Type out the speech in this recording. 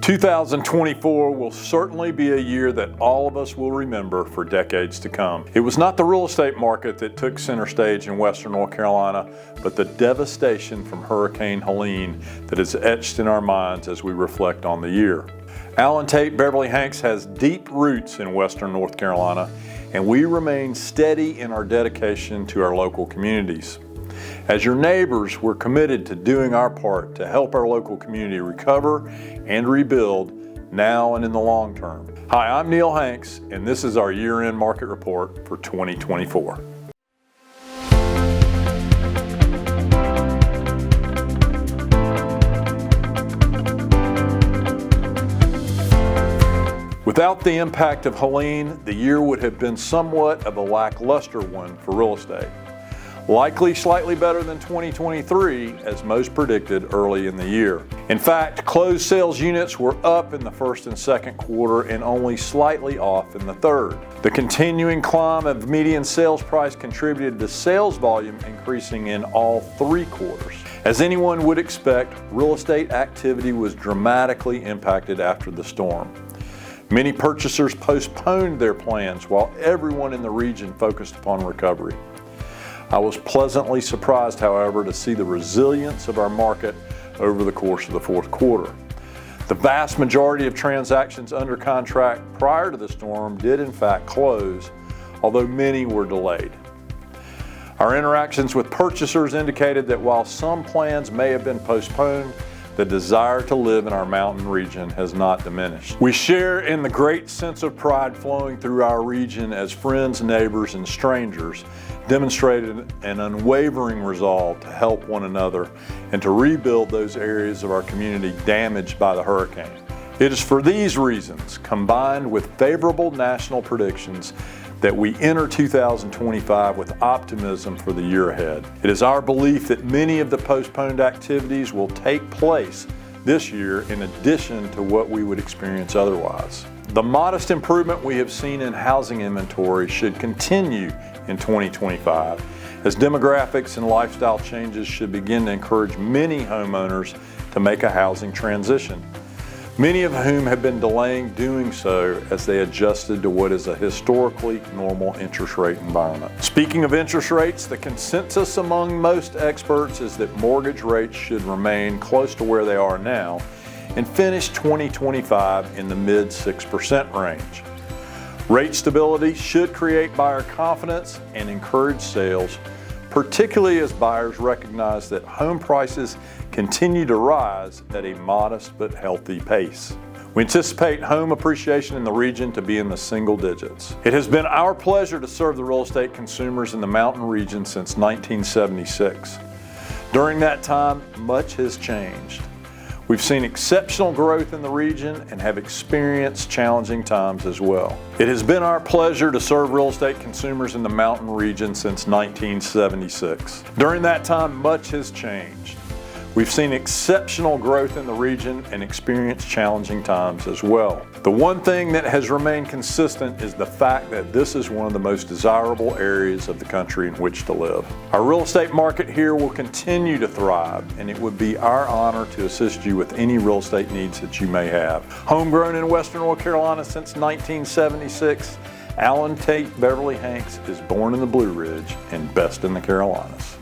2024 will certainly be a year that all of us will remember for decades to come. It was not the real estate market that took center stage in Western North Carolina, but the devastation from Hurricane Helene that is etched in our minds as we reflect on the year. Tate Beverly-Hanks has deep roots in Western North Carolina, and we remain steady in our dedication to our local communities. As your neighbors, we're committed to doing our part to help our local community recover and rebuild now and in the long term. Hi, I'm Neil Hanks, and this is our year-end market report for 2024. Without the impact of Helene, the year would have been somewhat of a lackluster one for real estate. Likely slightly better than 2023, as most predicted early in the year. In fact, closed sales units were up in the first and second quarter and only slightly off in the third. The continuing climb of median sales price contributed to sales volume increasing in all three quarters. As anyone would expect, real estate activity was dramatically impacted after the storm. Many purchasers postponed their plans while everyone in the region focused upon recovery. I was pleasantly surprised, however, to see the resilience of our market over the course of the fourth quarter. The vast majority of transactions under contract prior to the storm did in fact close, although many were delayed. Our interactions with purchasers indicated that while some plans may have been postponed, the desire to live in our mountain region has not diminished. We share in the great sense of pride flowing through our region as friends, neighbors, and strangers demonstrated an unwavering resolve to help one another and to rebuild those areas of our community damaged by the hurricane. It is for these reasons, combined with favorable national predictions, that we enter 2025 with optimism for the year ahead. It is our belief that many of the postponed activities will take place this year in addition to what we would experience otherwise. The modest improvement we have seen in housing inventory should continue in 2025, as demographics and lifestyle changes should begin to encourage many homeowners to make a housing transition, many of whom have been delaying doing so as they adjusted to what is a historically normal interest rate environment. Speaking of interest rates, the consensus among most experts is that mortgage rates should remain close to where they are now and finish 2025 in the mid 6% range. Rate stability should create buyer confidence and encourage sales, particularly as buyers recognize that home prices continue to rise at a modest but healthy pace. We anticipate home appreciation in the region to be in the single digits. It has been our pleasure to serve the real estate consumers in the mountain region since 1976. During that time, much has changed. We've seen exceptional growth in the region and have experienced challenging times as well. It has been our pleasure to serve real estate consumers in the mountain region since 1976. During that time, much has changed. We've seen exceptional growth in the region and experienced challenging times as well. The one thing that has remained consistent is the fact that this is one of the most desirable areas of the country in which to live. Our real estate market here will continue to thrive, and it would be our honor to assist you with any real estate needs that you may have. Homegrown in Western North Carolina since 1976, Tate Beverly-Hanks is born in the Blue Ridge and best in the Carolinas.